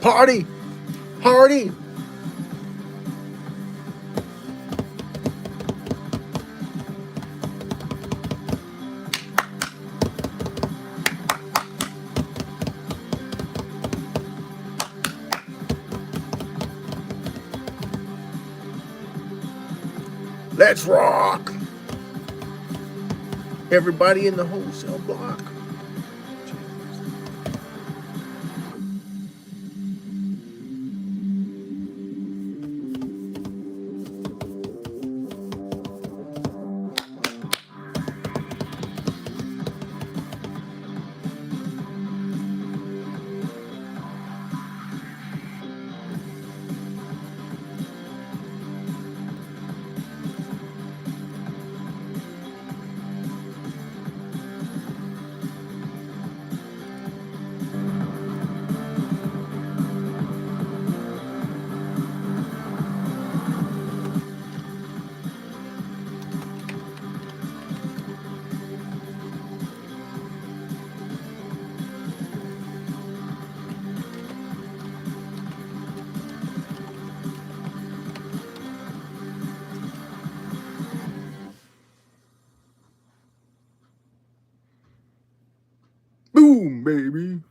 Party! Party! Let's rock! Everybody in the wholesale block. Boom, baby.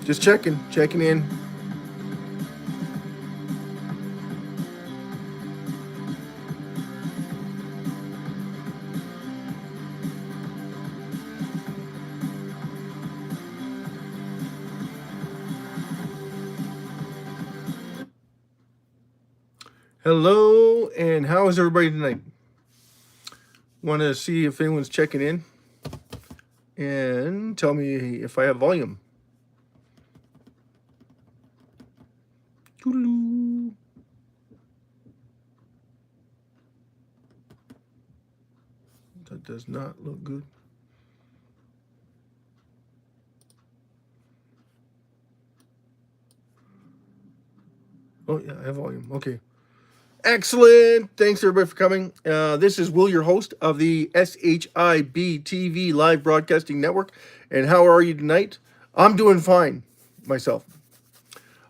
Just checking in. Hello, and how is everybody tonight? Want to see if anyone's checking in and tell me if I have volume. Toodaloo. That does not look good. Oh, yeah, I have volume. Okay. Excellent. Thanks, everybody, for coming. This is Will, your host of the SHIB TV Live Broadcasting Network. And how are you tonight? I'm doing fine myself.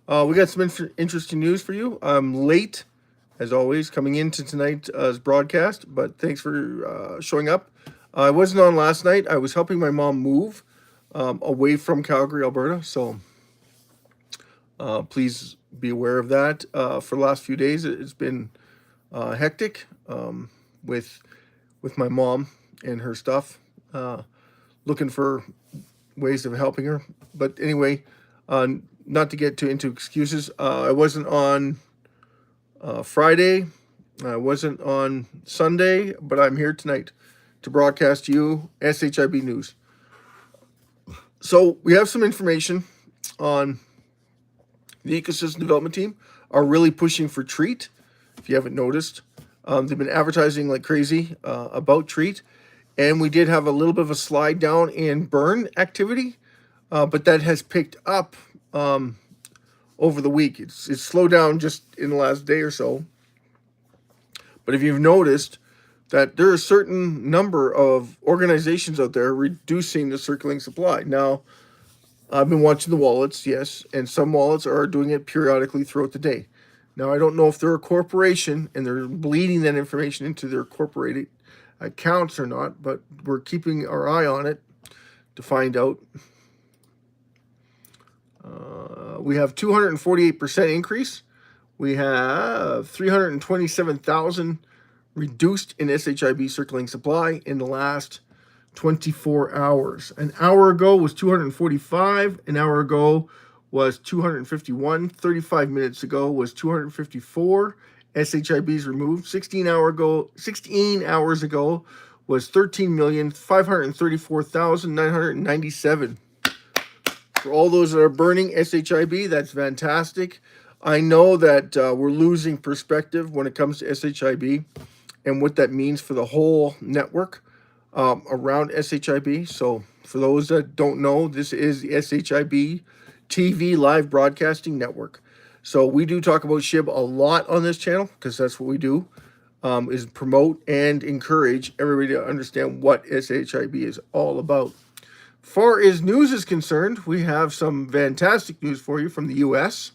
We got some interesting news for you. I'm late, as always, coming into tonight's broadcast, but thanks for showing up. I wasn't on last night. I was helping my mom move away from Calgary, Alberta, so please be aware of that. For the last few days, it's been hectic with my mom and her stuff, looking for ways of helping her. But anyway, not to get into excuses, I wasn't on Friday, I wasn't on Sunday, but I'm here tonight to broadcast to you SHIB News. So we have some information on the Ecosystem Development Team are really pushing for treat. If you haven't noticed, they've been advertising like crazy about treat. And we did have a little bit of a slide down in burn activity, but that has picked up over the week. It's slowed down just in the last day or so. But if you've noticed that there are a certain number of organizations out there reducing the circulating supply. Now, I've been watching the wallets, yes, and some wallets are doing it periodically throughout the day. Now, I don't know if they're a corporation and they're bleeding that information into their corporate accounts or not, but we're keeping our eye on it to find out. We have 248% increase. We have 327,000 reduced in SHIB circulating supply in the last 24 hours. An hour ago was 245. An hour ago was 251. 35 minutes ago was 254 SHIBs removed. 16 hours ago was 13,534,997. For all those that are burning SHIB, that's fantastic. I know that we're losing perspective when it comes to SHIB. and what that means for the whole network around SHIB. So for those that don't know, this is the SHIB TV live broadcasting network. So we do talk about SHIB a lot on this channel because that's what we do, is promote and encourage everybody to understand what SHIB is all about. Far as news is concerned, we have some fantastic news for you from the U.S.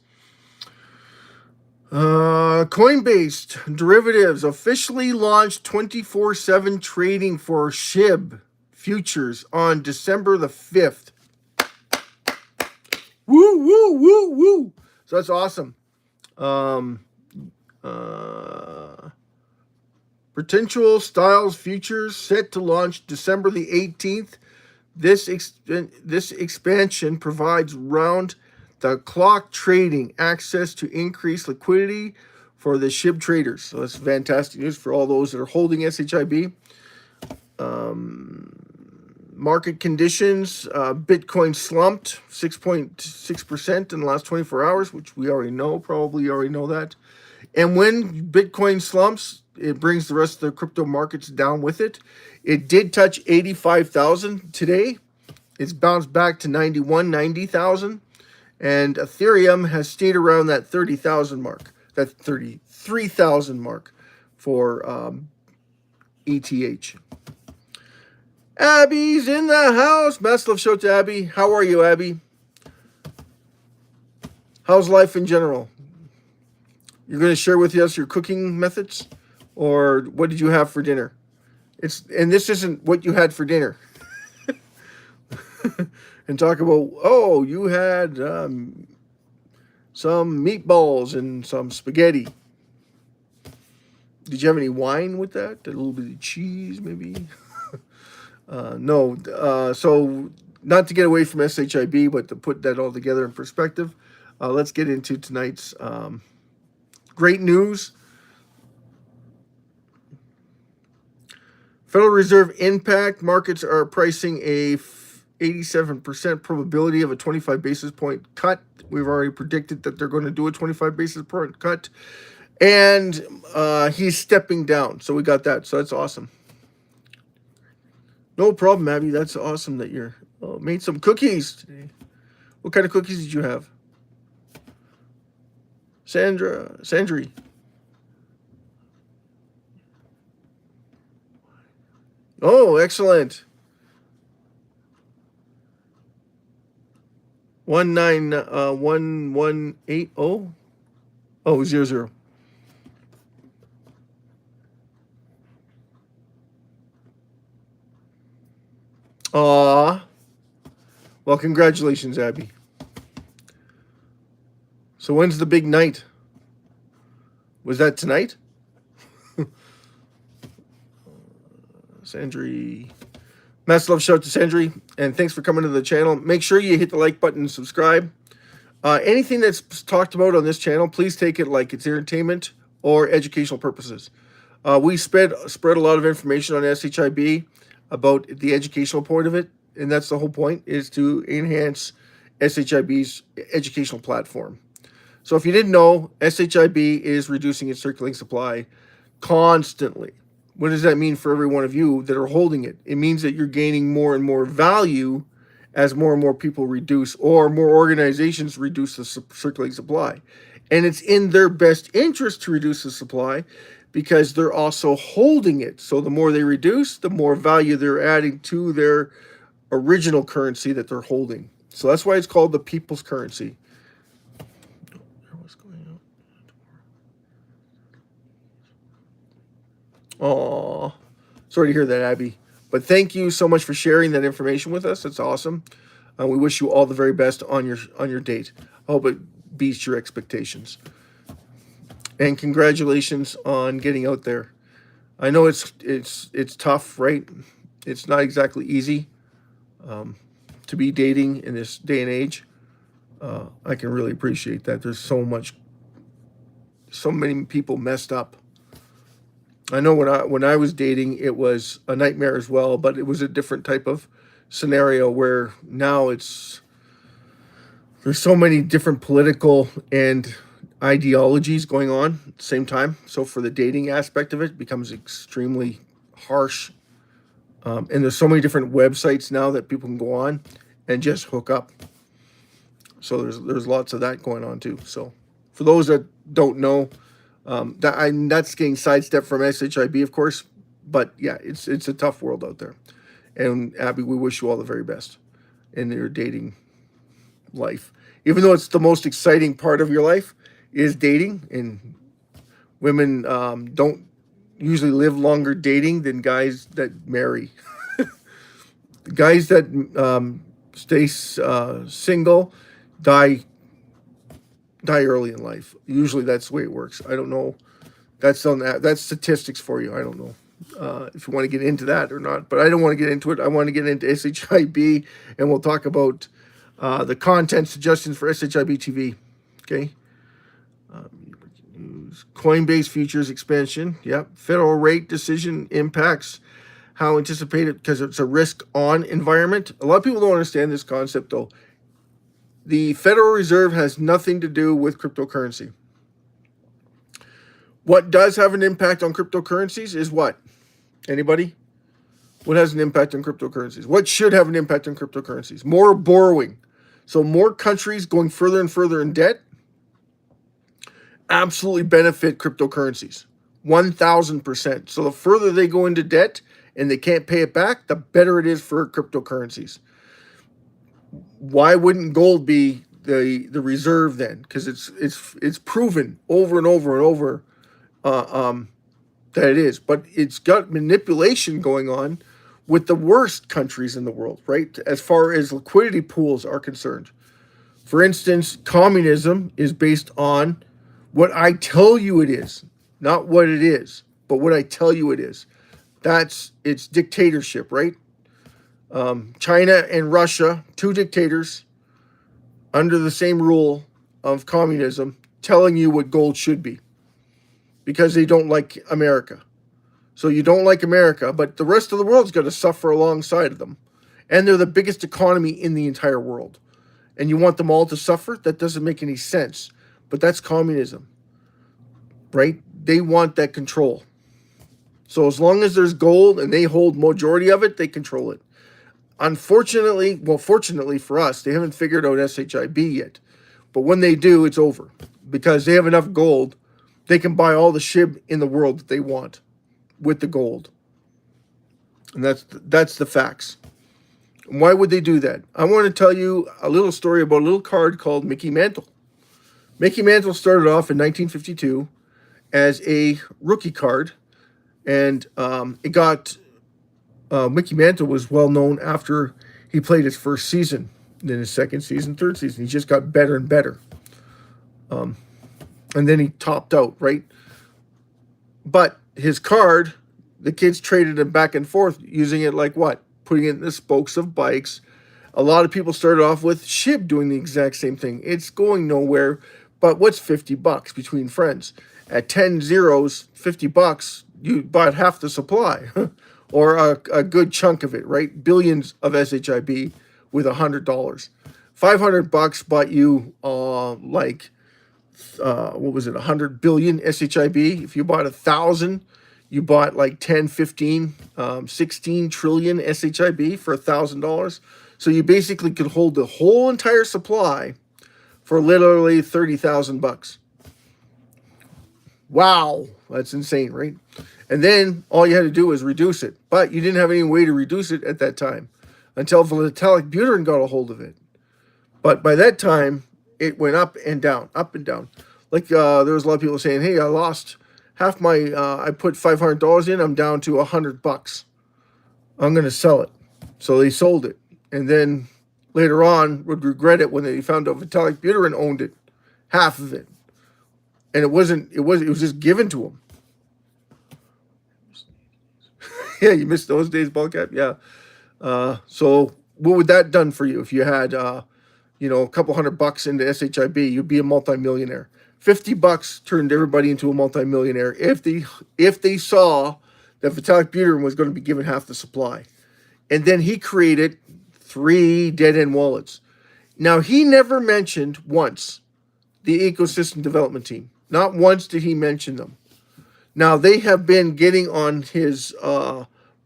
Coinbase derivatives officially launched 24/7 trading for SHIB futures on December the 5th. Woo, woo, woo, woo. So that's awesome. Potential Styles futures set to launch December the 18th. This expansion provides round-the-clock trading access to increased liquidity for the SHIB traders. So that's fantastic news for all those that are holding SHIB. Market conditions, Bitcoin slumped 6.6% in the last 24 hours, which we already know, probably already know that. And when Bitcoin slumps, it brings the rest of the crypto markets down with it. It did touch 85,000 today. It's bounced back to 90,000. And Ethereum has stayed around that 30,000 mark, that 33,000 mark for ETH. Abby's in the house. Best love show to Abby. How are you, Abby? How's life in general? You're going to share with us your cooking methods? Or what did you have for dinner? And this isn't what you had for dinner. And talk about, oh, you had some meatballs and some spaghetti. Did you have any wine with that? A little bit of cheese, maybe? No. So not to get away from SHIB, but to put that all together in perspective, let's get into tonight's great news. Federal Reserve impact. Markets are pricing a 87% probability of a 25 basis point cut. We've already predicted that they're going to do a 25 basis point cut. And he's stepping down. So we got that. So that's awesome. No problem, Abby. That's awesome that you're made some cookies today. What kind of cookies did you have? Sandri. Oh, excellent. 1180. Oh, 00. Aw. Well, congratulations, Abby. So when's the big night? Was that tonight? Sandri. Massive love shout out to Sandri. And thanks for coming to the channel. Make sure you hit the like button and subscribe. Anything that's talked about on this channel, please take it like it's entertainment or educational purposes. We spread a lot of information on SHIB about the educational part of it, and that's the whole point, is to enhance SHIB's educational platform. So if you didn't know, SHIB is reducing its circulating supply constantly. What does that mean for every one of you that are holding it? It means that you're gaining more and more value as more and more people reduce, or more organizations reduce the circulating supply. And it's in their best interest to reduce the supply because they're also holding it. So the more they reduce, the more value they're adding to their original currency that they're holding. So that's why it's called the people's currency. Oh, sorry to hear that, Abby. But thank you so much for sharing that information with us. That's awesome. We wish you all the very best on your date. I hope it beats your expectations. And congratulations on getting out there. I know it's tough, right? It's not exactly easy to be dating in this day and age. I can really appreciate that. There's so many people messed up. I know when I was dating, it was a nightmare as well, but it was a different type of scenario where now there's so many different political and ideologies going on at the same time. So for the dating aspect of it, it becomes extremely harsh. And there's so many different websites now that people can go on and just hook up. So there's lots of that going on too. So for those that don't know, that's getting sidestepped from SHIB, of course. But yeah, it's a tough world out there. And Abby, we wish you all the very best in your dating life. Even though it's the most exciting part of your life is dating, and women don't usually live longer dating than guys that marry. Guys that stay single die early in life. Usually that's the way it works. I don't know. That's statistics for you. I don't know if you want to get into that or not, but I don't want to get into it. I want to get into SHIB, and we'll talk about the content suggestions for SHIB TV. Okay. Coinbase futures expansion. Yep. Federal rate decision impacts how anticipated, because it's a risk on environment. A lot of people don't understand this concept though. The Federal Reserve has nothing to do with cryptocurrency. What does have an impact on cryptocurrencies is what? Anybody? What has an impact on cryptocurrencies? What should have an impact on cryptocurrencies? More borrowing. So more countries going further and further in debt absolutely benefit cryptocurrencies. 1,000%. So the further they go into debt and they can't pay it back, the better it is for cryptocurrencies. Why wouldn't gold be the reserve then? Because it's proven over and over and over that it is. But it's got manipulation going on with the worst countries in the world, right? As far as liquidity pools are concerned. For instance, communism is based on what I tell you it is, not what it is, but what I tell you it is. It's dictatorship, right? China and Russia, two dictators under the same rule of communism, telling you what gold should be because they don't like America. So you don't like America, but the rest of the world's got to suffer alongside of them. And they're the biggest economy in the entire world. And you want them all to suffer? That doesn't make any sense. But that's communism, right? They want that control. So as long as there's gold and they hold majority of it, they control it. Unfortunately, fortunately for us, they haven't figured out SHIB yet. But when they do, it's over. Because they have enough gold, they can buy all the SHIB in the world that they want with the gold. And that's the facts. And why would they do that? I want to tell you a little story about a little card called Mickey Mantle. Mickey Mantle started off in 1952 as a rookie card. And it got... Mickey Mantle was well known after he played his first season, then his second season, third season. He just got better and better. And then he topped out, right? But his card, the kids traded him back and forth, using it like what? Putting it in the spokes of bikes. A lot of people started off with SHIB doing the exact same thing. It's going nowhere, but what's $50 between friends? At 10 zeros, $50, you bought half the supply. Or a good chunk of it, right? Billions of SHIB with $100. $500 bought you what was it? 100 billion SHIB. If you bought 1,000, you bought like 10, 15, 16 trillion SHIB for $1,000. So you basically could hold the whole entire supply for literally $30,000. Wow, that's insane, right? And then all you had to do was reduce it. But you didn't have any way to reduce it at that time until metallic butyrin got a hold of it. But by that time, it went up and down, up and down. Like there was a lot of people saying, hey, I lost half my, I put $500 in, I'm down to $100. I'm going to sell it. So they sold it. And then later on would regret it when they found out metallic butyrin owned it, half of it. And it was just given to them. Yeah, you missed those days, Ballcap. Yeah. So what would that done for you if you had, a couple $100 into SHIB? You'd be a multimillionaire. $50 turned everybody into a multimillionaire if they saw that metallic butyrin was going to be given half the supply. And then he created 3 dead-end wallets. Now, he never mentioned once the ecosystem development team. Not once did he mention them. Now, they have been getting on his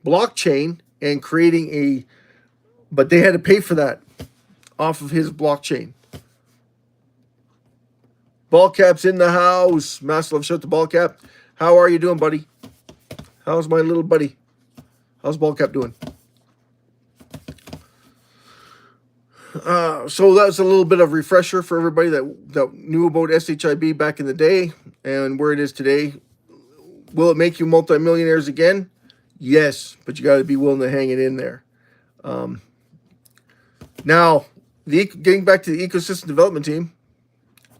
blockchain and creating but they had to pay for that off of his blockchain. Ballcap's in the house. Massive love shout to Ballcap. How are you doing, buddy? How's my little buddy? How's Ballcap doing? So that's a little bit of refresher for everybody that knew about SHIB back in the day and where it is today. Will it make you multimillionaires again? Yes, but you got to be willing to hang it in there. Now, getting back to the ecosystem development team.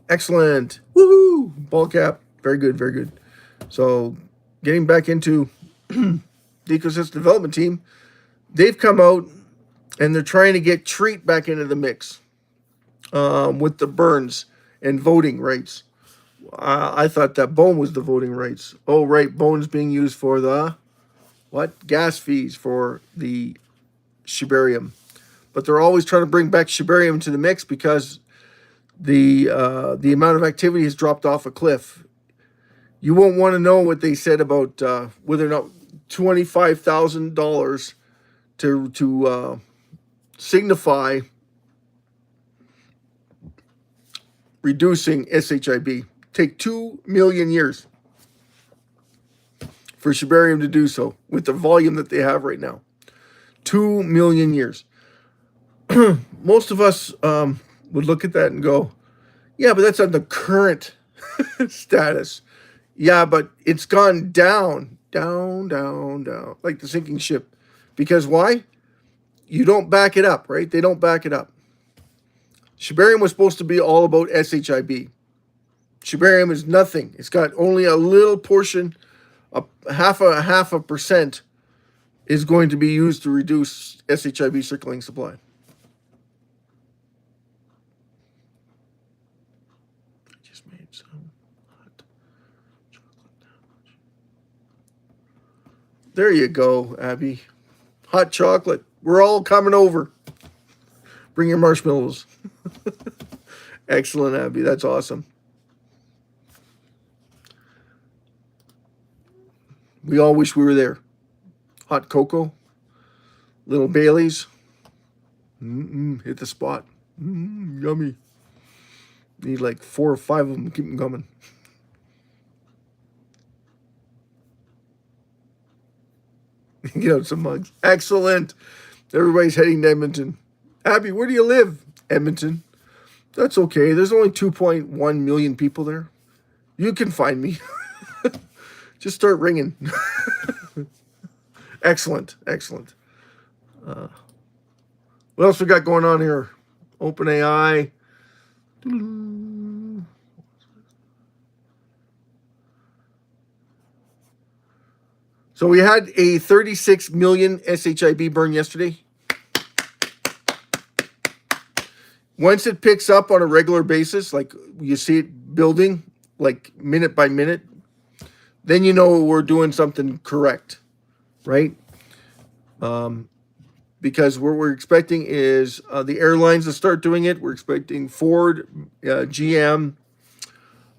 Excellent. Woohoo! Ball cap. Very good, very good. So, getting back into the ecosystem development team, they've come out and they're trying to get Treat back into the mix with the burns and voting rights. I thought that Bone was the voting rights. Oh, right. Bone's being used for the, what? Gas fees for the Shibarium. But they're always trying to bring back Shibarium to the mix because the amount of activity has dropped off a cliff. You won't want to know what they said about whether or not $25,000 to signify reducing SHIB. Take 2 million years for Shibarium to do so with the volume that they have right now. 2 million years. Most of us would look at that and go, yeah, but that's on the current status. Yeah, but it's gone down, down, down, down, like the sinking ship. Because why? You don't back it up, right? They don't back it up. Shibarium was supposed to be all about SHIB. Shibarium is nothing. It's got only a little portion, half a percent is going to be used to reduce SHIB circulating supply. I just made some hot chocolate. There you go, Abby. Hot chocolate. We're all coming over. Bring your marshmallows. Excellent, Abby. That's awesome. We all wish we were there. Hot cocoa. Little Baileys. Hit the spot. Yummy. Need like 4 or 5 of them. Keep them coming. Get out some mugs. Excellent. Everybody's heading to Edmonton. Abby, where do you live? Edmonton. That's okay. There's only 2.1 million people there. You can find me. Just start ringing. Excellent. Excellent. What else we got going on here? OpenAI. So we had a 36 million SHIB burn yesterday. Once it picks up on a regular basis, like you see it building, like minute by minute, then you know we're doing something correct, right? Because what we're expecting is the airlines to start doing it. We're expecting Ford, GM,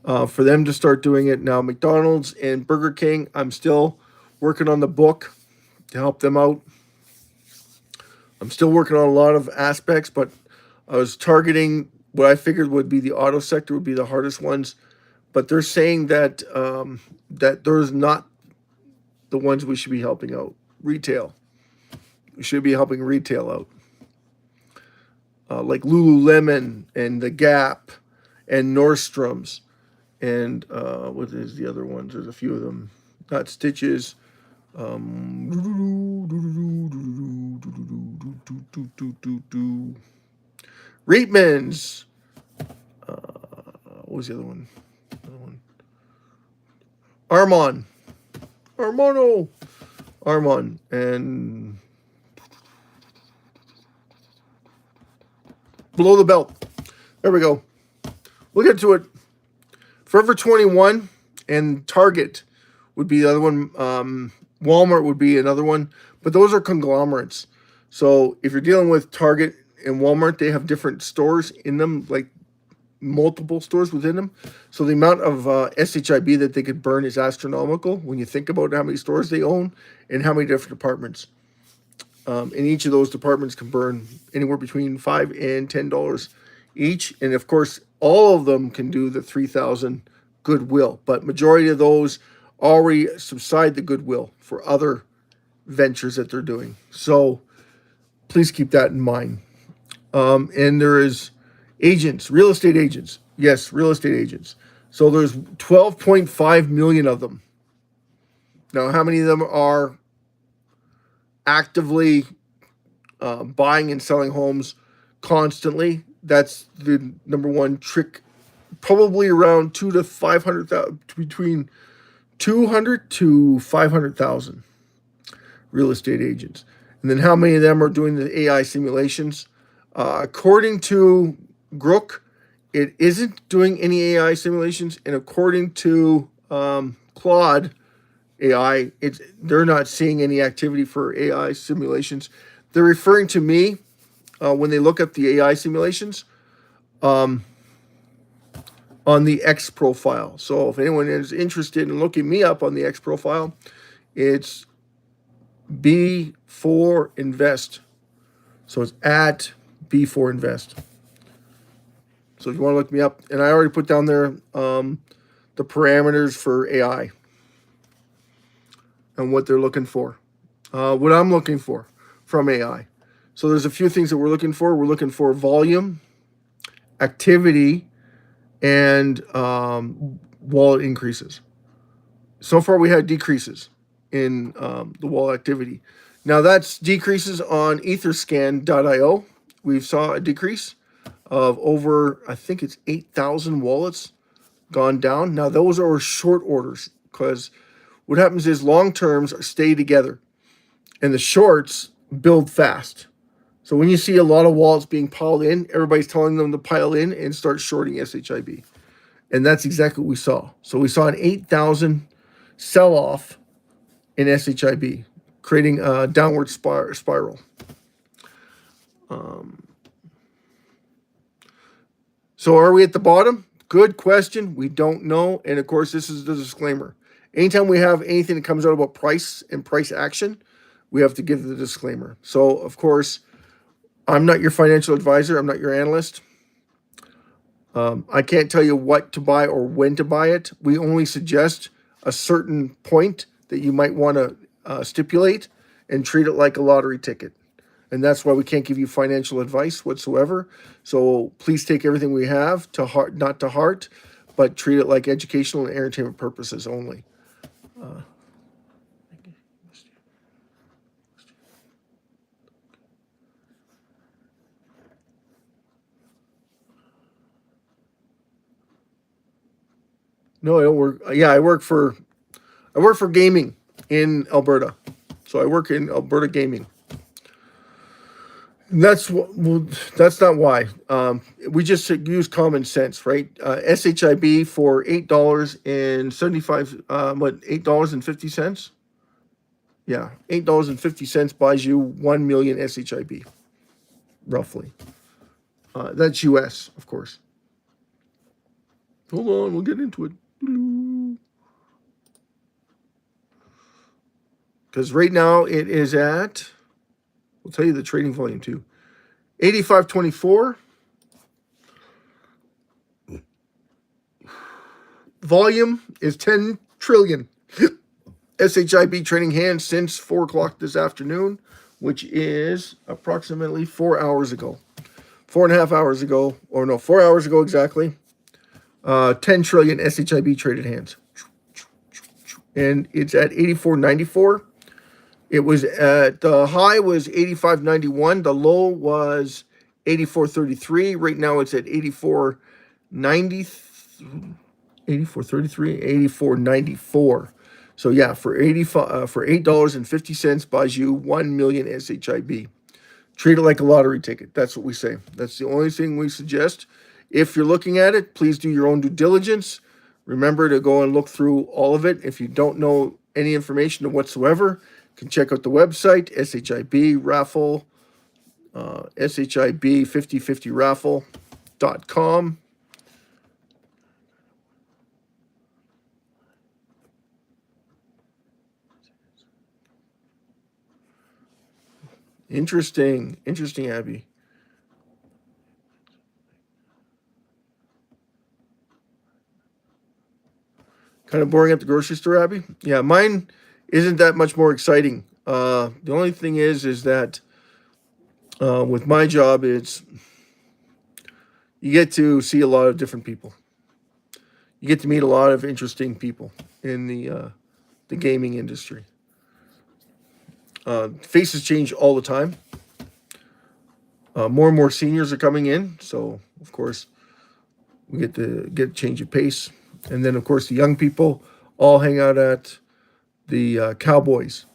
for them to start doing it. Now McDonald's and Burger King, I'm still working on the book to help them out. I'm still working on a lot of aspects, but I was targeting what I figured would be the auto sector would be the hardest ones. But they're saying that that there's not the ones we should be helping out. Retail. We should be helping retail out. Like Lululemon and The Gap and Nordstrom's. And what is the other ones? There's a few of them. Not Stitches. Reitmans. What was the other one? Armon. And Below the Belt. There we go. We'll get to it. Forever 21 and Target would be the other one. Walmart would be another one. But those are conglomerates. So if you're dealing with Target and Walmart, they have different stores in them. Like multiple stores within them. So the amount of SHIB that they could burn is astronomical when you think about how many stores they own and how many different departments. And each of those departments can burn anywhere between $5 and $10 each. And of course, all of them can do the 3,000 goodwill, but majority of those already subside the goodwill for other ventures that they're doing. So please keep that in mind. And there is agents, real estate agents. Yes, real estate agents. So there's 12.5 million of them. Now, how many of them are actively buying and selling homes constantly? That's the number one trick. Probably around 200 to 500,000, between 200 to 500,000 real estate agents. And then how many of them are doing the AI simulations? According to Grook, it isn't doing any AI simulations, and according to Claude AI, they're not seeing any activity for AI simulations. They're referring to me when they look up the AI simulations on the X profile. So if anyone is interested in looking me up on the X profile, it's B4 Invest. So it's at B4 Invest. So if you want to look me up, and I already put down there the parameters for AI and what they're looking for, what I'm looking for from AI. So there's a few things that we're looking for. We're looking for volume, activity, and wallet increases. So far, we had decreases in the wallet activity. Now that's decreases on etherscan.io. We saw a decrease of over, I think it's 8,000 wallets gone down. Now those are short orders, because what happens is long terms stay together and the shorts build fast. So when you see a lot of wallets being piled in, everybody's telling them to pile in and start shorting SHIB. And that's exactly what we saw. So we saw an 8,000 sell-off in SHIB, creating a downward spiral. So are we at the bottom? Good question. We don't know. And of course, this is the disclaimer. Anytime we have anything that comes out about price and price action, we have to give the disclaimer. So of course, I'm not your financial advisor. I'm not your analyst. I can't tell you what to buy or when to buy it. We only suggest a certain point that you might want to stipulate and treat it like a lottery ticket. And that's why we can't give you financial advice whatsoever. So please take everything we have to heart, not to heart, but treat it like educational and entertainment purposes only. No, I don't work. Yeah, I work for gaming in Alberta. So I work in Alberta gaming. That's not why. We just use common sense, right? SHIB for $8.75. $8.50? Yeah, $8.50 buys you 1 million SHIB, roughly. That's US, of course. Hold on, we'll get into it. Because right now it is at, we'll tell you the trading volume too, 85.24. Volume is 10 trillion. SHIB trading hands since 4 o'clock this afternoon, which is approximately 4 hours ago. 4.5 hours ago, or no, 4 hours ago exactly. 10 trillion SHIB traded hands. And it's at 84.94. It was at, the high was 85.91. The low was 84.33. Right now it's at 84.90, 84.33, 84.94. So yeah, for $8.50 buys you 1 million SHIB. Treat it like a lottery ticket. That's what we say. That's the only thing we suggest. If you're looking at it, please do your own due diligence. Remember to go and look through all of it. If you don't know any information whatsoever, you can check out the website, SHIB raffle, SHIB 5050raffle.com. Interesting. Interesting, Abby. Kind of boring at the grocery store, Abby? Yeah, mine isn't that much more exciting. The only thing is that with my job, it's you get to see a lot of different people. You get to meet a lot of interesting people in the gaming industry. Faces change all the time. More and more seniors are coming in, so of course we get to get a change of pace. And then of course the young people all hang out at the Cowboys.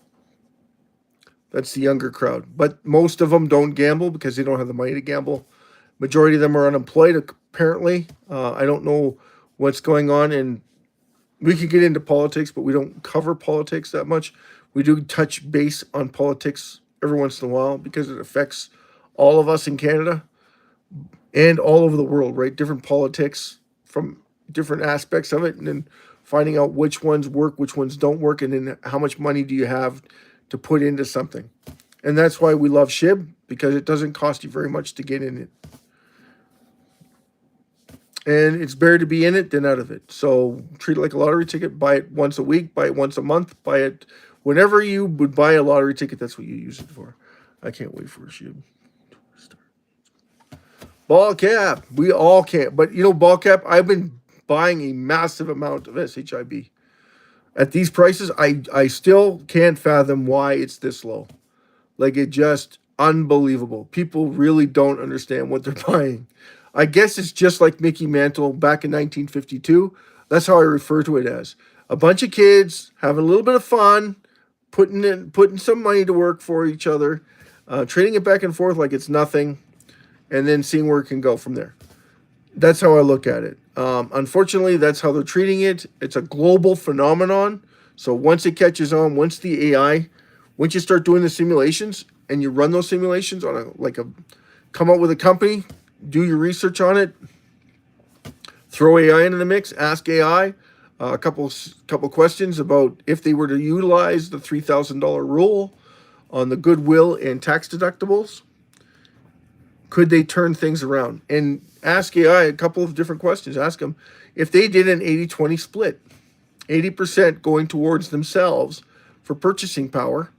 That's the younger crowd, but most of them don't gamble because they don't have the money to gamble. Majority of them are unemployed, apparently. I don't know what's going on, and we could get into politics, but we don't cover politics that much. We do touch base on politics every once in a while because it affects all of us in Canada and all over the world, right? Different politics from different aspects of it, and then finding out which ones work, which ones don't work, and then how much money do you have to put into something. And that's why we love SHIB, because it doesn't cost you very much to get in it. And it's better to be in it than out of it. So treat it like a lottery ticket. Buy it once a week, buy it once a month, buy it whenever you would buy a lottery ticket. That's what you use it for. I can't wait for a SHIB. Ball cap. We all can't. But you know, ball cap, I've been buying a massive amount of SHIB. At these prices, I still can't fathom why it's this low. Like, it just unbelievable. People really don't understand what they're buying. I guess it's just like Mickey Mantle back in 1952. That's how I refer to it as. A bunch of kids having a little bit of fun, putting some money to work for each other, trading it back and forth like it's nothing, and then seeing where it can go from there. That's how I look at it. Unfortunately, that's how they're treating it. It's a global phenomenon. So once it catches on, once the AI, once you start doing the simulations and you run those simulations on come up with a company, do your research on it, throw AI into the mix, ask AI a couple questions about if they were to utilize the $3,000 rule on the goodwill and tax deductibles, could they turn things around? And ask AI a couple of different questions. Ask them if they did an 80-20 split, 80% going towards themselves for purchasing power,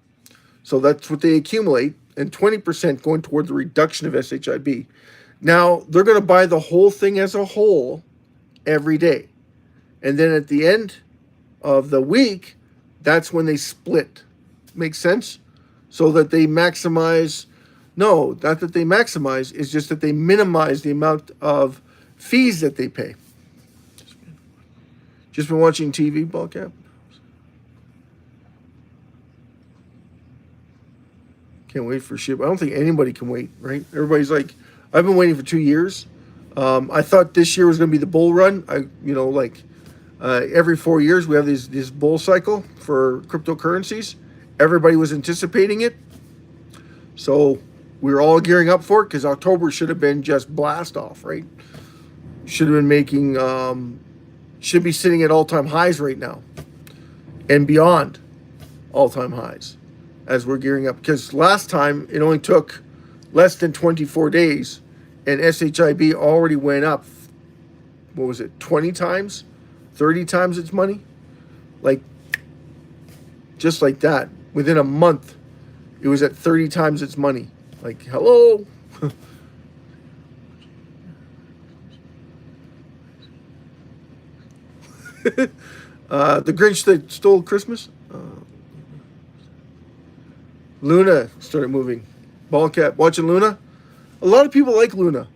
so that's what they accumulate, and 20% going toward the reduction of SHIB. Now, they're going to buy the whole thing as a whole every day. And then at the end of the week, that's when they split. Makes sense? So that they maximize. No, not that they maximize. It's just that they minimize the amount of fees that they pay. Just been watching TV, ball cap? Can't wait for SHIB. I don't think anybody can wait, right? Everybody's like, I've been waiting for 2 years. I thought this year was going to be the bull run. Every 4 years we have this bull cycle for cryptocurrencies. Everybody was anticipating it. So we were all gearing up for it because October should have been just blast off, right? Should have been making, should be sitting at all-time highs right now and beyond all-time highs as we're gearing up. Because last time it only took less than 24 days and SHIB already went up, what was it, 20 times, 30 times its money? Like, just like that. Within a month, it was at 30 times its money. Like, hello? The Grinch that stole Christmas? Luna started moving. Ball cap. Watching Luna? A lot of people like Luna.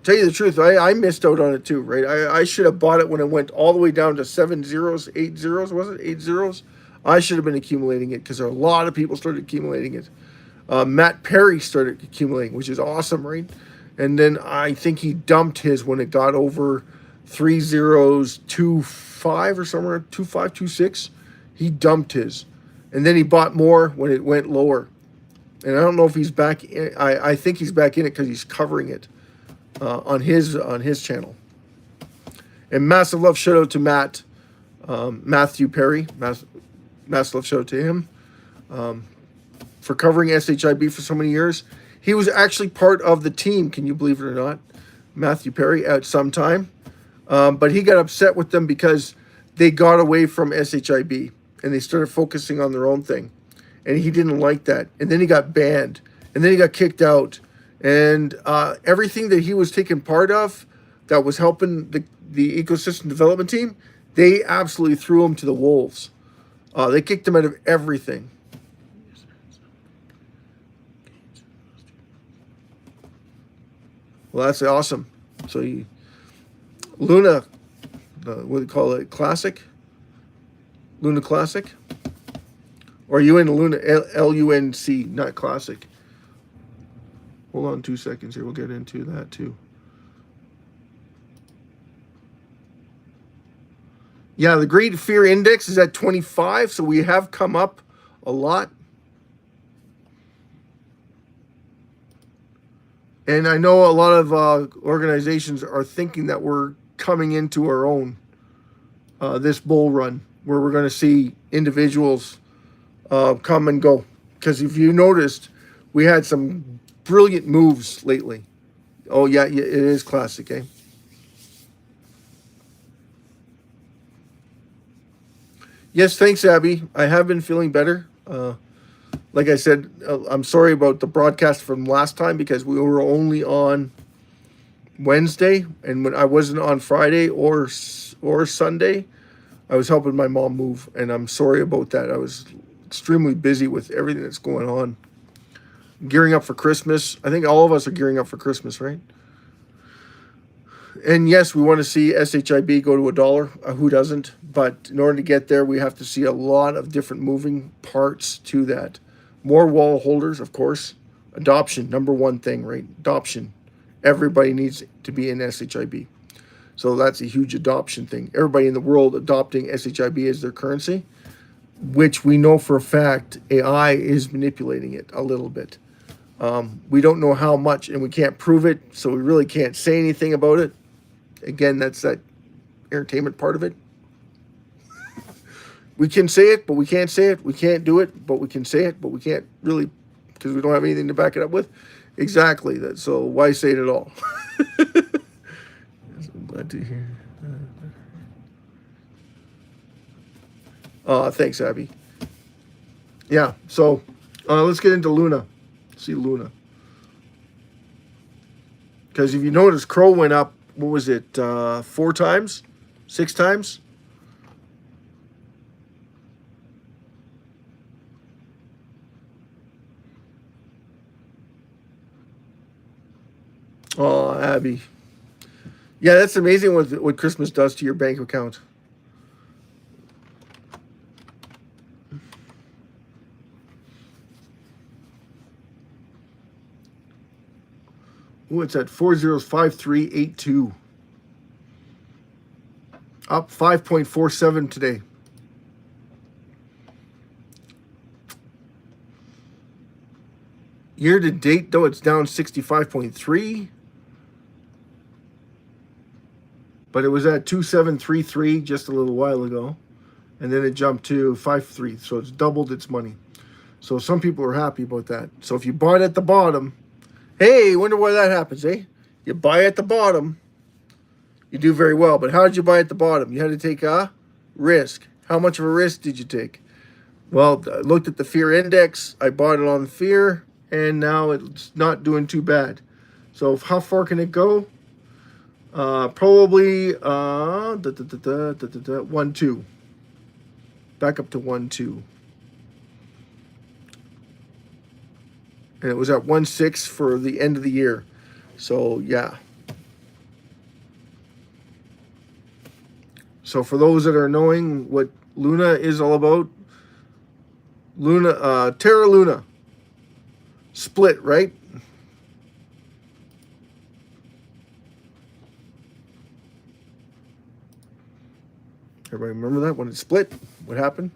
Tell you the truth, I missed out on it too, right? I should have bought it when it went all the way down to 7 zeros, 8 zeros, was it? 8 zeros? I should have been accumulating it because a lot of people started accumulating it. Matt Perry started accumulating, which is awesome, right? And then I think he dumped his when it got over 3 zeros, 2.5 or somewhere, 2.5, 2.6. He dumped his. And then he bought more when it went lower. And I don't know if he's back in, I think he's back in it because he's covering it on his channel. And massive love shout out to Matthew Perry. massive shout out to him for covering SHIB for so many years. He was actually part of the team, can you believe it or not, Matthew Perry, at some time. But he got upset with them because they got away from SHIB and they started focusing on their own thing. And he didn't like that. And then he got banned. And then he got kicked out. And everything that he was taking part of that was helping the ecosystem development team, they absolutely threw him to the wolves. They kicked him out of everything. Well, that's awesome. So Luna, what do you call it? Classic? Luna Classic? Or are you in Luna, L-U-N-C, not Classic? Hold on 2 seconds here. We'll get into that too. Yeah, the Great Fear Index is at 25, so we have come up a lot. And I know a lot of organizations are thinking that we're coming into our own this bull run, where we're going to see individuals come and go. Because if you noticed, we had some brilliant moves lately. Oh, yeah, it is classic, eh? Yes, thanks, Abby. I have been feeling better. Like I said, I'm sorry about the broadcast from last time because we were only on Wednesday, and when I wasn't on Friday or Sunday, I was helping my mom move, and I'm sorry about that. I was extremely busy with everything that's going on. Gearing up for Christmas. I think all of us are gearing up for Christmas, right? And yes, we want to see SHIB go to $1. Who doesn't? But in order to get there, we have to see a lot of different moving parts to that. More wall holders, of course. Adoption, number one thing, right? Adoption. Everybody needs to be in SHIB. So that's a huge adoption thing. Everybody in the world adopting SHIB as their currency, which we know for a fact AI is manipulating it a little bit. We don't know how much, and we can't prove it, so we really can't say anything about it. Again, that's that entertainment part of it. We can say it, but we can't say it. We can't do it, but we can say it, but we can't really, because we don't have anything to back it up with. Exactly. That. So why say it at all? I'm glad to hear. Thanks, Abby. Yeah. So let's get into Luna. See Luna. Because if you notice, Crow went up. What was it? 4 times? 6 times? Oh, Abby. Yeah, that's amazing what Christmas does to your bank account. Oh, it's at 405382. Up 5.47 today. Year to date, though, it's down 65.3. But it was at 2733 just a little while ago. And then it jumped to 5.3. So it's doubled its money. So some people are happy about that. So if you bought at the bottom, hey, wonder why that happens, eh? You buy at the bottom, you do very well. But how did you buy at the bottom? You had to take a risk. How much of a risk did you take? Well, I looked at the fear index. I bought it on fear, and now it's not doing too bad. So how far can it go? Probably 1.2. Back up to 1.2. And it was at 1.6 for the end of the year. So, yeah. So, for those that are knowing what Luna is all about, Terra Luna. Split, right? Everybody remember that when it split? What happened?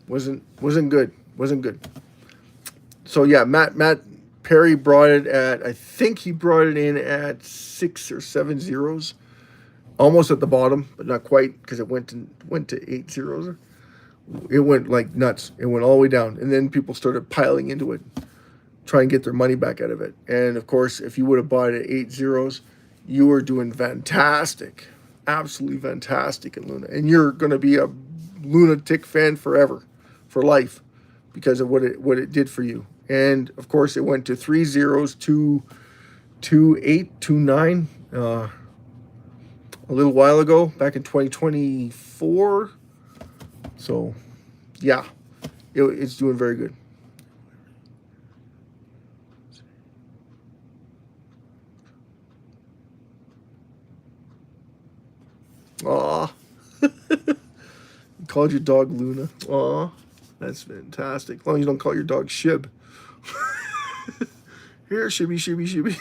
Wasn't good. Wasn't good. So yeah, Matt Perry brought it at, I think he brought it in at 6 or 7 zeros, almost at the bottom, but not quite because it went to 8 zeros. it went like nuts. It went all the way down. And then people started piling into it, try and get their money back out of it. And of course, if you would have bought it at 8 zeros, you were doing fantastic, absolutely fantastic in Luna. And you're going to be a lunatic fan forever, for life, because of what it did for you. And of course, it went to 3 zeros, 2.8, 2.9 a little while ago, back in 2024. So, yeah, it's doing very good. Aw. You called your dog Luna. Aw. That's fantastic. As long as you don't call your dog SHIB. Here, Shibby, Shibby, Shibby.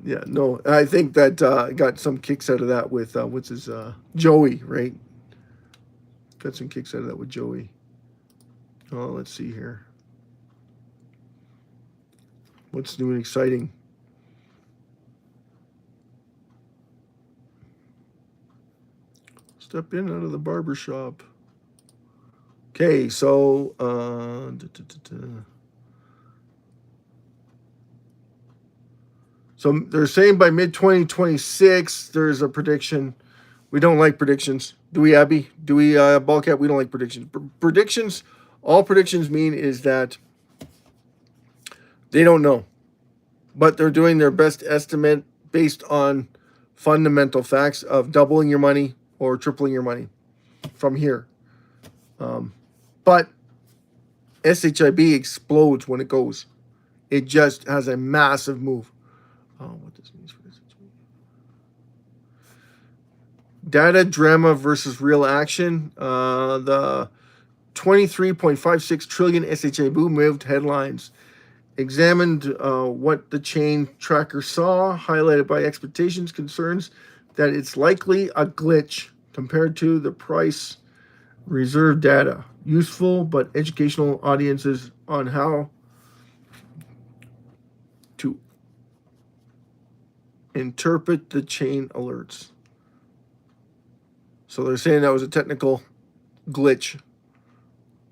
Yeah, no, I think that got some kicks out of that with, what's his, Joey, right? Got some kicks out of that with Joey. Oh, let's see here. What's new and exciting? Step in out of the barber shop. Okay, so so they're saying by mid-2026 there's a prediction. We don't like predictions. Do we, Abby? Do we, Ballcat? We don't like predictions. Predictions, all predictions mean is that they don't know, but they're doing their best estimate based on fundamental facts of doubling your money or tripling your money from here. But SHIB explodes when it goes. It just has a massive move. What this means for SHIB. Data drama versus real action. The 23.56 trillion SHIB moved headlines. Examined what the chain tracker saw, highlighted by expectations, concerns that it's likely a glitch compared to the price reserve data. Useful but educational audiences on how to interpret the chain alerts. So they're saying that was a technical glitch.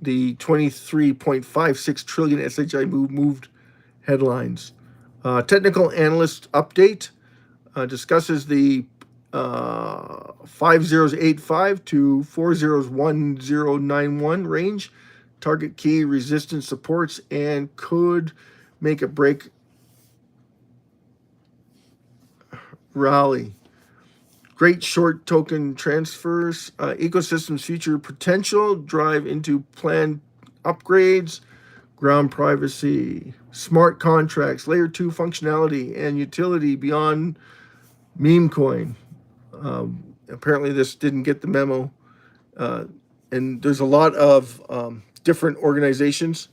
The 23.56 trillion SHIB moved headlines. Technical analyst update discusses the 5085 to 401091 range, target key resistance supports, and could make a break rally. Great short token transfers, ecosystem's future potential, drive into planned upgrades, ground privacy, smart contracts, layer 2 functionality, and utility beyond meme coin. Apparently this didn't get the memo. And there's a lot of different organizations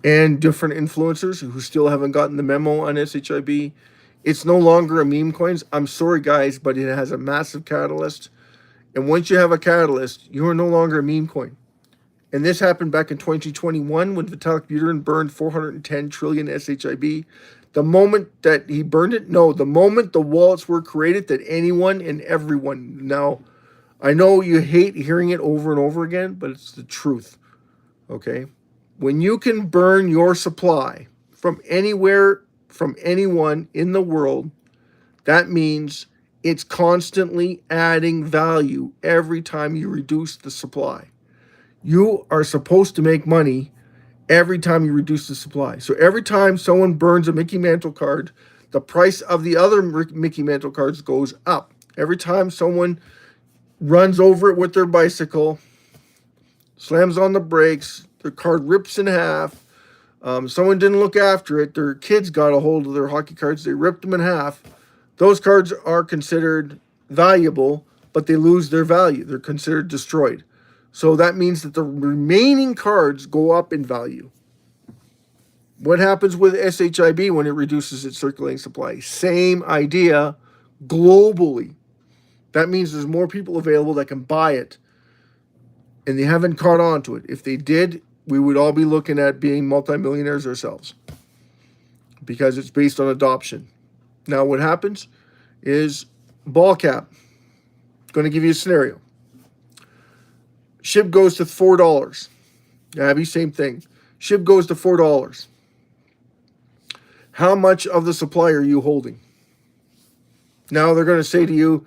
and different influencers who still haven't gotten the memo on SHIB. It's no longer a meme coins. I'm sorry, guys, but it has a massive catalyst. And once you have a catalyst, you are no longer a meme coin. And this happened back in 2021 when Vitalik Buterin burned 410 trillion SHIB. The moment that he burned it, no, the moment the wallets were created, that anyone and everyone. Now, I know you hate hearing it over and over again, but it's the truth, okay? When you can burn your supply from anywhere, from anyone in the world, that means it's constantly adding value every time you reduce the supply. You are supposed to make money every time you reduce the supply. So every time someone burns a Mickey Mantle card, the price of the other Mickey Mantle cards goes up. Every time someone runs over it with their bicycle, slams on the brakes, their card rips in half, someone didn't look after it, their kids got a hold of their hockey cards, they ripped them in half, those cards are considered valuable, but they lose their value. They're considered destroyed. So that means that the remaining cards go up in value. What happens with SHIB when it reduces its circulating supply? Same idea globally. That means there's more people available that can buy it, and they haven't caught on to it. If they did, we would all be looking at being multimillionaires ourselves because it's based on adoption. Now what happens is ball cap. Going to give you a scenario. SHIB goes to $4. Abby, same thing. SHIB goes to $4. How much of the supply are you holding? Now they're going to say to you,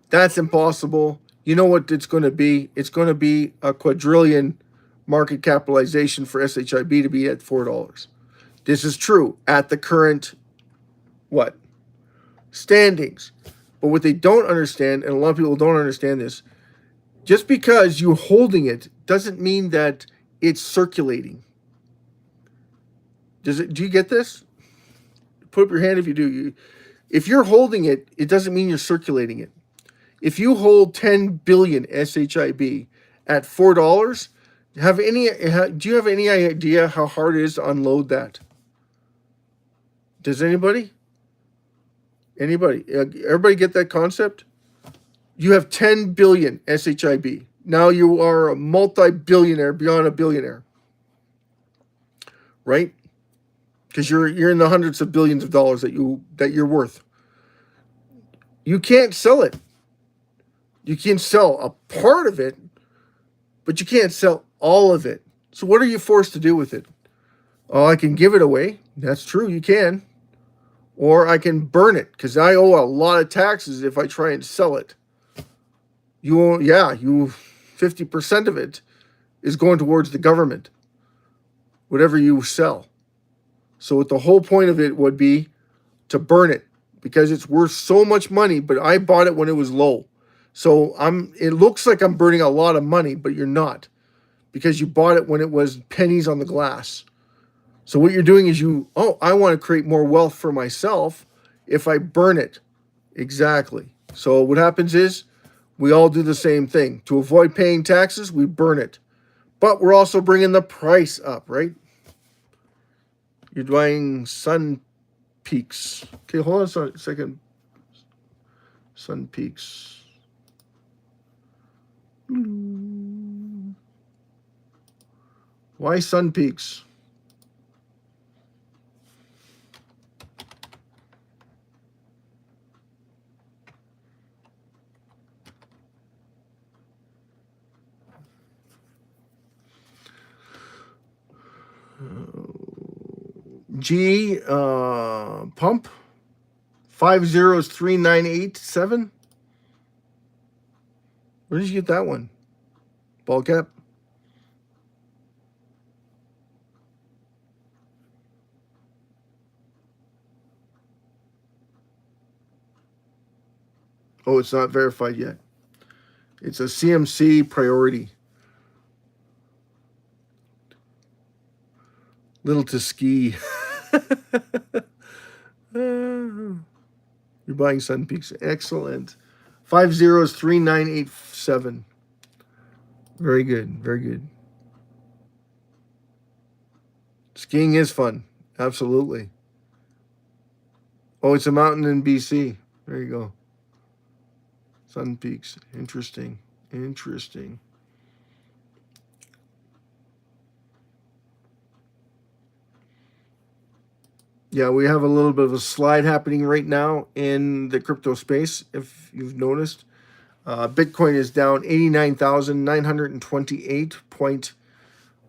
that's impossible. You know what it's going to be? It's going to be a quadrillion market capitalization for SHIB to be at $4. This is true at the current, what? Standings. But what they don't understand, and a lot of people don't understand this, just because you're holding it doesn't mean that it's circulating. Do you get this? Put up your hand if you do. If you're holding it, it doesn't mean you're circulating it. If you hold 10 billion SHIB at $4, do you have any idea how hard it is to unload that? Does anybody? Everybody get that concept? You have 10 billion SHIB. Now you are a multi-billionaire beyond a billionaire. Right? Because you're in the hundreds of billions of dollars that you're worth. You can't sell it. You can sell a part of it, but you can't sell all of it. So what are you forced to do with it? Oh, I can give it away. That's true, you can. Or I can burn it because I owe a lot of taxes if I try and sell it. You 50% of it is going towards the government. Whatever you sell. So the whole point of it would be to burn it because it's worth so much money, but I bought it when it was low. So it looks like I'm burning a lot of money, but you're not because you bought it when it was pennies on the glass. So what you're doing is I want to create more wealth for myself if I burn it. Exactly. So what happens is we all do the same thing. To avoid paying taxes, we burn it. But we're also bringing the price up, right? You're buying Sun Peaks. Okay, hold on a second. Sun Peaks. Why Sun Peaks? G pump 503987. Where did you get that one? Ball cap. Oh, it's not verified yet. It's a CMC priority. Little to ski. You're buying Sun Peaks. Excellent. 503987. Very good. Very good. Skiing is fun. Absolutely. Oh, it's a mountain in BC. There you go. Sun Peaks. Interesting. Interesting. Yeah, we have a little bit of a slide happening right now in the crypto space, if you've noticed. Bitcoin is down 89,928 point,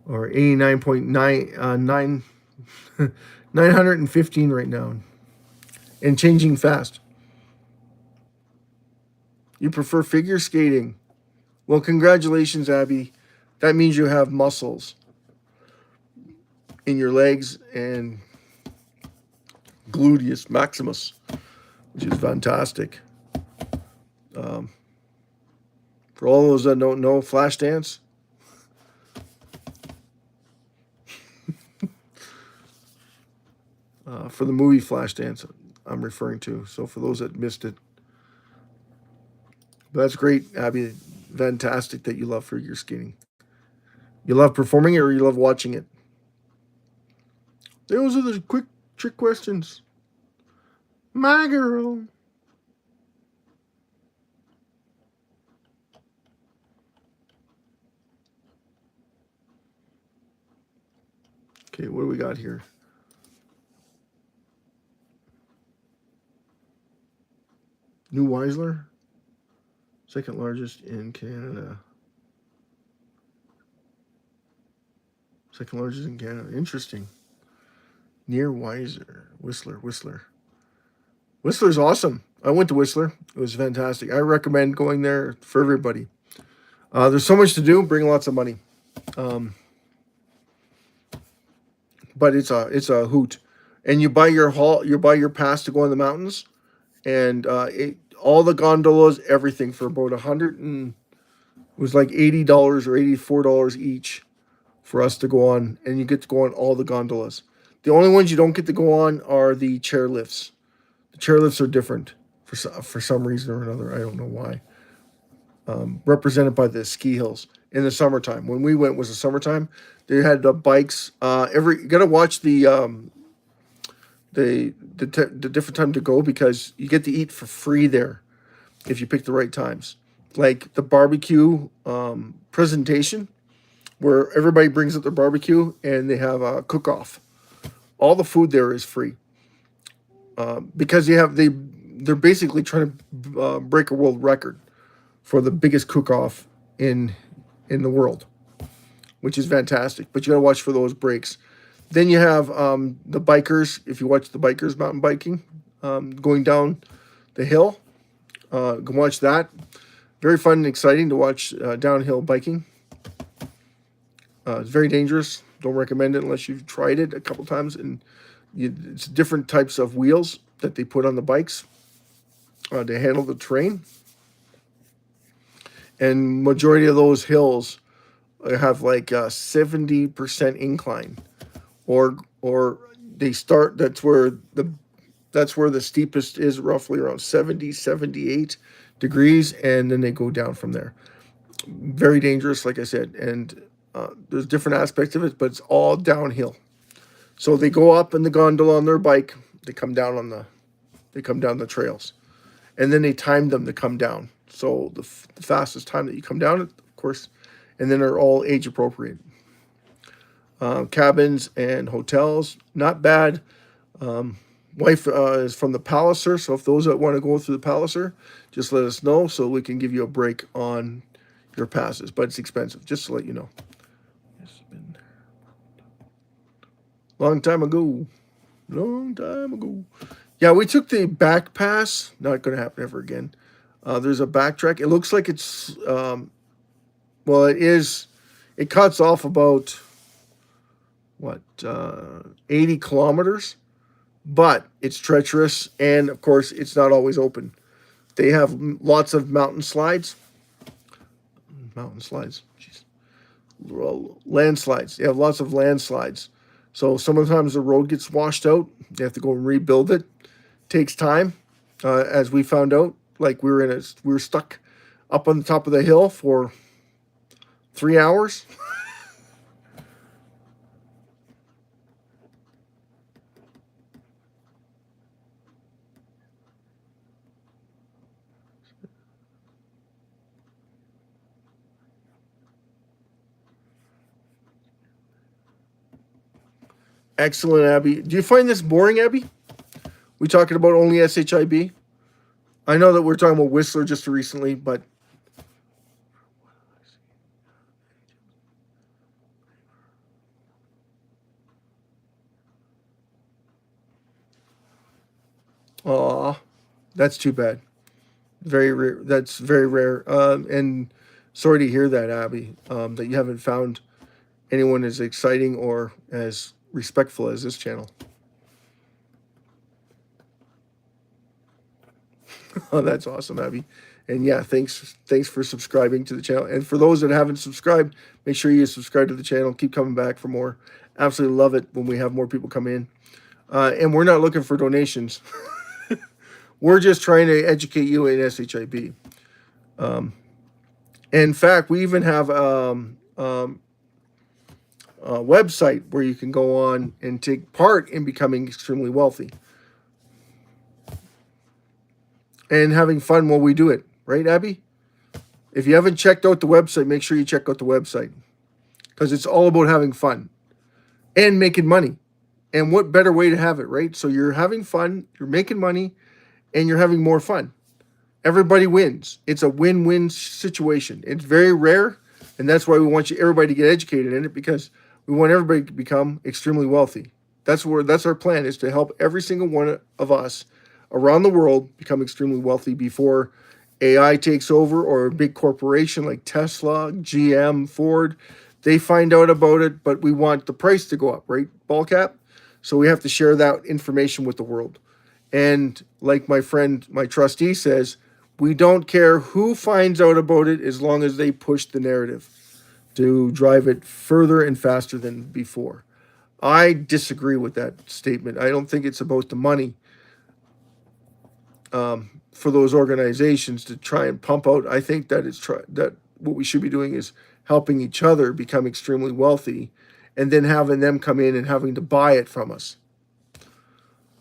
or 89.9, 915 right now, and changing fast. You prefer figure skating? Well, congratulations, Abby. That means you have muscles in your legs and gluteus maximus, which is fantastic. For all those that don't know, Flashdance. For the movie Flashdance, I'm referring to. So for those that missed it, but that's great, Abby. Fantastic that you love figure skating. You love performing it or you love watching it? Those are the quick trick questions. My girl. Okay, what do we got here? New Weisler, second largest in Canada. Second largest in Canada. Interesting. Near Whistler. Whistler's awesome. I went to Whistler. It was fantastic. I recommend going there for everybody. There's so much to do. Bring lots of money. But it's a hoot. And you buy your pass to go in the mountains, and all the gondolas, everything for about it was like $80 or $84 each for us to go on, and you get to go on all the gondolas. The only ones you don't get to go on are the chairlifts. The chairlifts are different for some reason or another. I don't know why. Represented by the ski hills in the summertime. When we went was the summertime. They had bikes. You got to watch the different time to go, because you get to eat for free there if you pick the right times. Like the barbecue presentation, where everybody brings up their barbecue and they have a cook-off. All the food there is free, because they're basically trying to break a world record for the biggest cook-off in the world, which is fantastic. But you got to watch for those breaks. Then you have the bikers. If you watch the bikers mountain biking, going down the hill, go watch that. Very fun and exciting to watch downhill biking. It's very dangerous. Don't recommend it unless you've tried it a couple times. And it's different types of wheels that they put on the bikes to handle the terrain. And majority of those hills have like a 70% incline, or they start. That's where the steepest is, roughly around 78 degrees, and then they go down from there. Very dangerous, like I said, and there's different aspects of it, but it's all downhill. So they go up in the gondola on their bike, they come down the trails, and then they time them to come down. So the fastest time that you come down, of course, and then they're all age appropriate. Cabins and hotels, not bad. Wife is from the Palliser, so if those that want to go through the Palliser, just let us know so we can give you a break on your passes. But it's expensive, just to let you know. It's been long time ago. Yeah, we took the back pass. Not going to happen ever again. There's a backtrack. It looks like it's, well, it is. It cuts off about, 80 kilometers. But it's treacherous, and of course, it's not always open. They have lots of mountain slides. Jeez. Landslides. They have lots of landslides. So sometimes the road gets washed out. They have to go and rebuild it. Takes time, as we found out. Like we were stuck up on the top of the hill for 3 hours. Excellent, Abby. Do you find this boring, Abby? We talking about only SHIB? I know that we're talking about Whistler just recently, but that's too bad. Very rare. That's very rare. And sorry to hear that, Abby. That you haven't found anyone as exciting or as respectful as this channel. Oh, that's awesome, Abby. And yeah, thanks for subscribing to the channel. And for those that haven't subscribed, make sure you subscribe to the channel. Keep coming back for more. Absolutely love it when we have more people come in. And we're not looking for donations. We're just trying to educate you in SHIB. In fact, we even have a website where you can go on and take part in becoming extremely wealthy. And having fun while we do it. Right, Abby? If you haven't checked out the website, make sure you check out the website. Because it's all about having fun. And making money. And what better way to have it, right? So you're having fun, you're making money, and you're having more fun. Everybody wins. It's a win-win situation. It's very rare, and that's why we want everybody to get educated in it, because We want everybody to become extremely wealthy. That's our plan, is to help every single one of us around the world become extremely wealthy before AI takes over, or a big corporation like Tesla, GM, Ford, they find out about it, but we want the price to go up, right? Ball cap. So we have to share that information with the world. And like my friend, my trustee says, we don't care who finds out about it as long as they push the narrative to drive it further and faster than before. I disagree with that statement. I don't think it's about the money for those organizations to try and pump out. I think that that what we should be doing is helping each other become extremely wealthy, and then having them come in and having to buy it from us.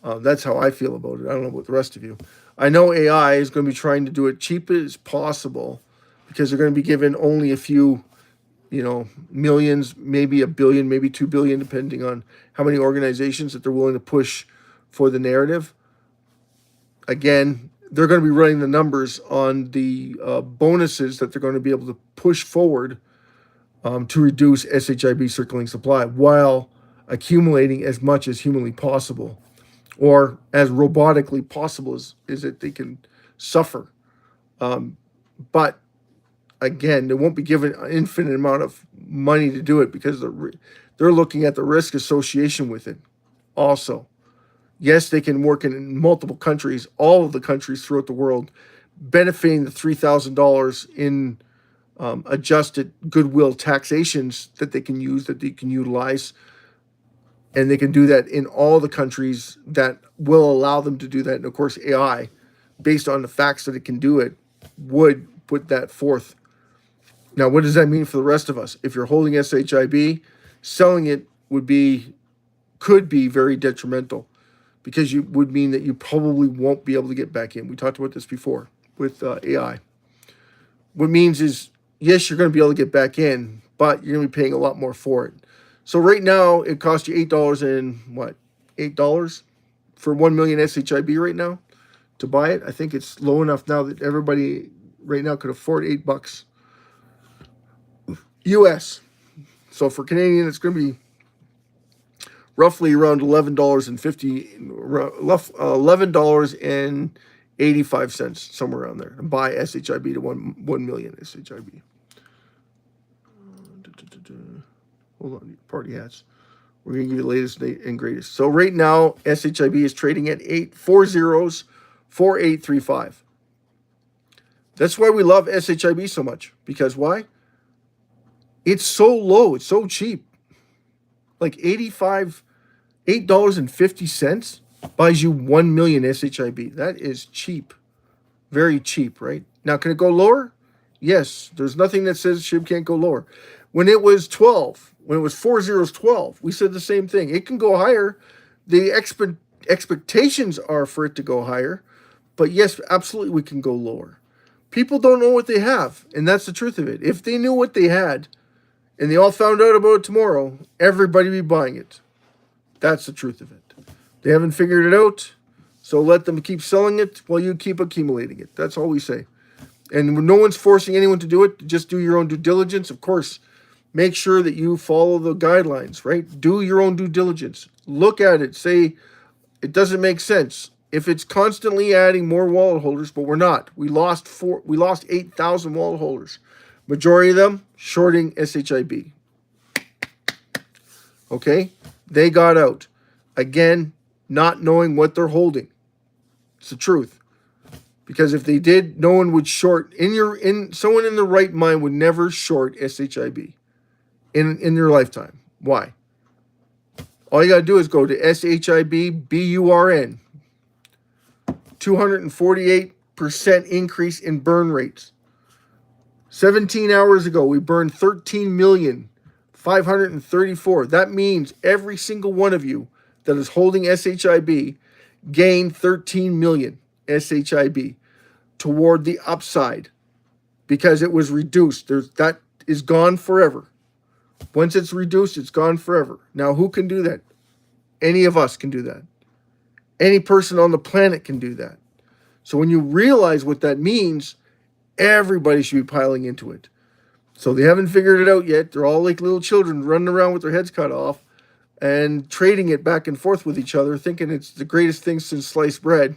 That's how I feel about it. I don't know about the rest of you. I know AI is going to be trying to do it cheap as possible, because they're going to be given only a few, millions, maybe a billion, maybe 2 billion, depending on how many organizations that they're willing to push for the narrative. Again, they're going to be running the numbers on the bonuses that they're going to be able to push forward to reduce SHIB circulating supply while accumulating as much as humanly possible, or as robotically possible as that they can suffer. But again, they won't be given an infinite amount of money to do it, because they're looking at the risk association with it also. Yes, they can work in multiple countries, all of the countries throughout the world, benefiting the $3,000 in adjusted goodwill taxations that they can use, that they can utilize. And they can do that in all the countries that will allow them to do that. And of course, AI, based on the facts that it can do it, would put that forth. Now, what does that mean for the rest of us? If you're holding SHIB, selling it could be very detrimental, because you would mean that you probably won't be able to get back in. We talked about this before with AI. What it means is, yes, you're going to be able to get back in, but you're going to be paying a lot more for it. So right now, it costs you $8 and $8 for 1 million SHIB right now to buy it. I think it's low enough now that everybody right now could afford $8 US. So for Canadian, it's going to be roughly around $11.85, somewhere around there, to buy SHIB to 1 million SHIB. Hold on, party hats. We're going to give you the latest and greatest. So right now, SHIB is trading at 4835. That's why we love SHIB so much. Because why? It's so low. It's so cheap. Like $8.50 buys you 1 million SHIB. That is cheap. Very cheap, right? Now, can it go lower? Yes. There's nothing that says SHIB can't go lower. When it was 12, when it was 4012, we said the same thing. It can go higher. The expectations are for it to go higher. But yes, absolutely, we can go lower. People don't know what they have, and that's the truth of it. If they knew what they had, and they all found out about it tomorrow, everybody would be buying it. That's the truth of it. They haven't figured it out, so let them keep selling it while you keep accumulating it. That's all we say. And no one's forcing anyone to do it. Just do your own due diligence. Of course, make sure that you follow the guidelines, right? Do your own due diligence. Look at it. Say, it doesn't make sense. If it's constantly adding more wallet holders, but we're not. We lost 8,000 wallet holders. Majority of them shorting SHIB. Okay? They got out. Again, not knowing what they're holding. It's the truth. Because if they did, no one would short. Someone in the right mind would never short SHIB in their lifetime. Why? All you got to do is go to SHIB BURN. 248% increase in burn rates. 17 hours ago, we burned 13,534,000. That means every single one of you that is holding SHIB gained 13 million SHIB toward the upside, because it was reduced. That is gone forever. Once it's reduced, it's gone forever. Now, who can do that? Any of us can do that. Any person on the planet can do that. So when you realize what that means, everybody should be piling into it. So they haven't figured it out yet. They're all like little children running around with their heads cut off and trading it back and forth with each other, thinking it's the greatest thing since sliced bread,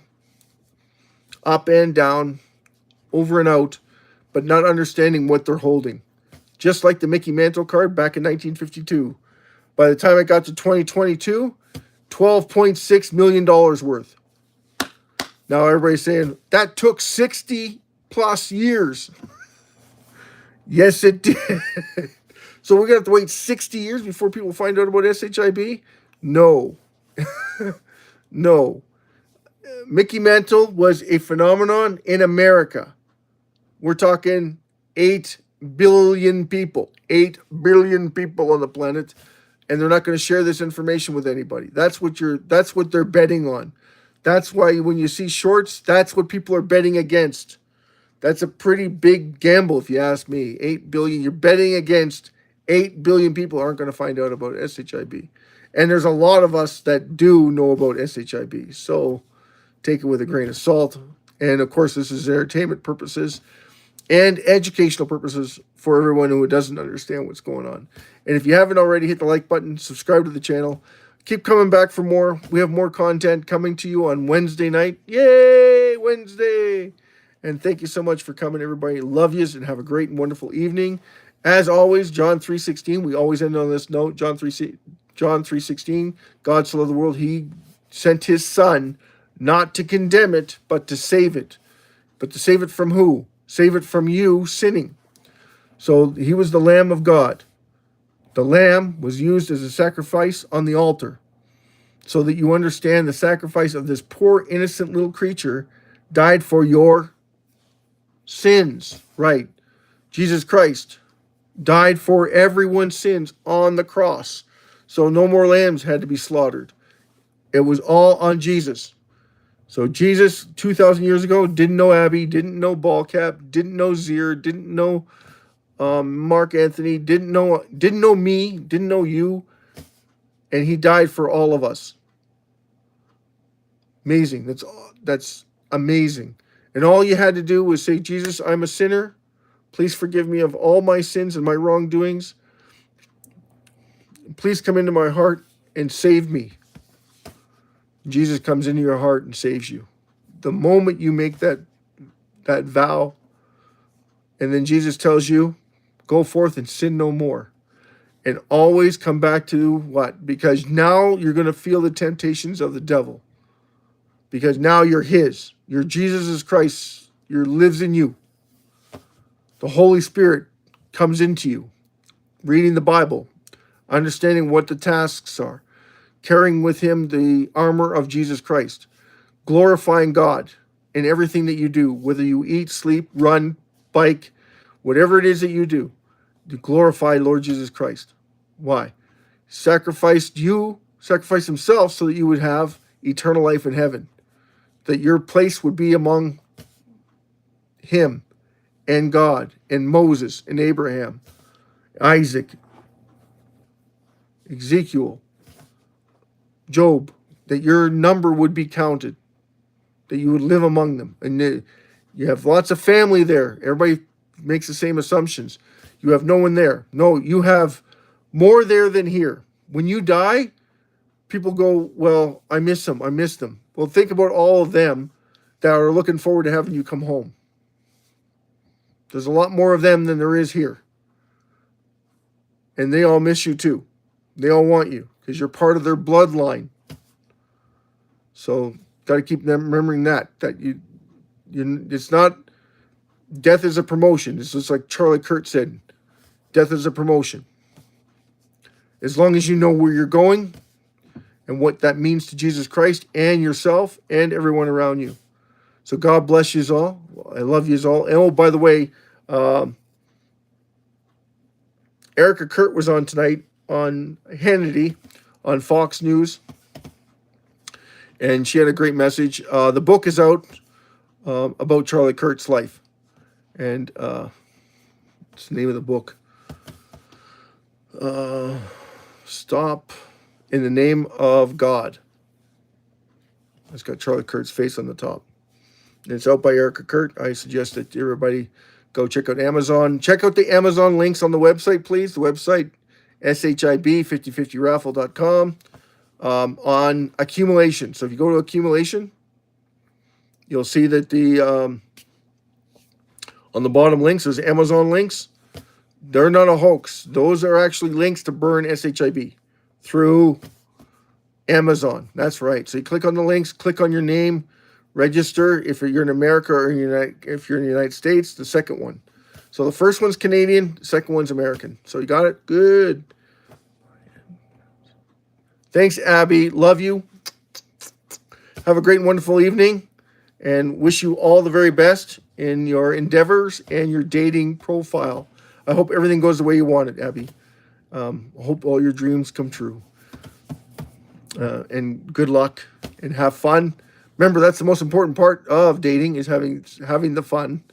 up and down, over and out, but not understanding what they're holding. Just like the Mickey Mantle card back in 1952. By the time I got to 2022, $12.6 million worth. Now everybody's saying, that took 60 plus years. Yes, it did. So we're going to have to wait 60 years before people find out about SHIB? No. No. Mickey Mantle was a phenomenon in America. We're talking 8 billion people. 8 billion people on the planet. And they're not going to share this information with anybody. That's what they're betting on. That's why when you see shorts, that's what people are betting against. That's a pretty big gamble, if you ask me. 8 billion. You're betting against 8 billion people aren't going to find out about SHIB. And there's a lot of us that do know about SHIB. So take it with a grain of salt. And of course, this is entertainment purposes and educational purposes for everyone who doesn't understand what's going on. And if you haven't already, hit the like button, subscribe to the channel. Keep coming back for more. We have more content coming to you on Wednesday night. Yay, Wednesday! And thank you so much for coming, everybody. Love yous and have a great and wonderful evening. As always, John 3:16. We always end on this note. John 3:16. God so loved the world, he sent his son not to condemn it, but to save it. But to save it from who? Save it from you sinning. So he was the Lamb of God. The lamb was used as a sacrifice on the altar so that you understand the sacrifice of this poor, innocent little creature died for your sins. Right. Jesus Christ died for everyone's sins on the cross. So no more lambs had to be slaughtered. It was all on Jesus. So Jesus, 2,000 years ago, didn't know Abby, didn't know Ballcap, didn't know Zier, didn't know Mark Anthony, didn't know me, didn't know you, and he died for all of us. Amazing. That's amazing. And all you had to do was say, Jesus, I'm a sinner. Please forgive me of all my sins and my wrongdoings. Please come into my heart and save me. Jesus comes into your heart and saves you. The moment you make that vow, and then Jesus tells you, go forth and sin no more. And always come back to what? Because now you're going to feel the temptations of the devil. Because now you're his. You're Jesus Christ. Lives in you. The Holy Spirit comes into you. Reading the Bible. Understanding what the tasks are. Carrying with him the armor of Jesus Christ. Glorifying God in everything that you do. Whether you eat, sleep, run, bike, whatever it is that you do. To glorify Lord Jesus Christ. Why? Sacrificed himself so that you would have eternal life in heaven. That your place would be among him and God and Moses and Abraham, Isaac, Ezekiel, Job, that your number would be counted, that you would live among them. And you have lots of family there. Everybody makes the same assumptions. You have no one there. No, you have more there than here. When you die, people go, well, I miss them. I miss them. Well, think about all of them that are looking forward to having you come home. There's a lot more of them than there is here. And they all miss you too. They all want you because you're part of their bloodline. So got to keep them remembering that it's not, death is a promotion. It's just like Charlie Kirk said, death is a promotion. As long as you know where you're going and what that means to Jesus Christ and yourself and everyone around you. So God bless you all. I love you all. And oh, by the way, Erica Kurt was on tonight on Hannity on Fox News. And she had a great message. The book is out about Charlie Kirk's life. And what's the name of the book? Stop in the Name of God. It's got Charlie Kirk's face on the top. And it's out by Erica Kurt. I suggest that everybody Go check out Amazon. Check out the Amazon links on the website, please. The website, SHIB5050raffle.com, on accumulation. So if you go to accumulation, you'll see that the on the bottom links, there's Amazon links. They're not a hoax. Those are actually links to burn SHIB through Amazon. That's right. So you click on the links, click on your name, register if you're in America or if you're in the United States, the second one. So the first one's Canadian, the second one's American. So you got it? Good. Thanks, Abby. Love you. Have a great and wonderful evening, and wish you all the very best in your endeavors and your dating profile. I hope everything goes the way you want it, Abby. I hope all your dreams come true. And good luck and have fun. Remember, that's the most important part of dating, is having the fun.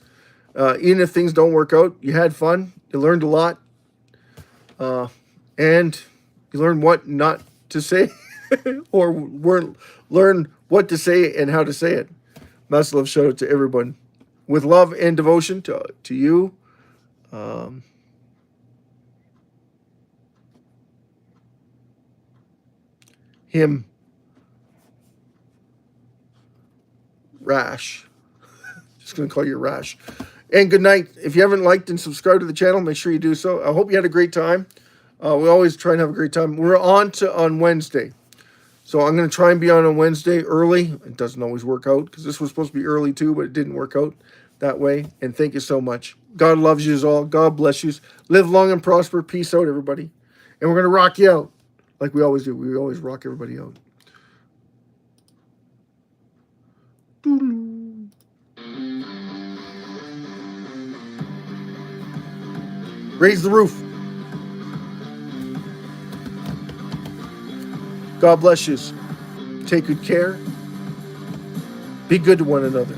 Even if things don't work out, you had fun. You learned a lot. And you learned what not to say or learn what to say and how to say it. Massive love shout out to everyone. With love and devotion to you. Him. Rash. Just going to call you Rash. And good night. If you haven't liked and subscribed to the channel, make sure you do so. I hope you had a great time. We always try and have a great time. We're on Wednesday. So I'm going to try and be on Wednesday early. It doesn't always work out because this was supposed to be early too, but it didn't work out that way. And thank you so much. God loves you all. God bless you. Live long and prosper. Peace out, everybody. And we're going to rock you out like we always do. We always rock everybody out. Raise the roof. God bless you. Take good care. Be good to one another.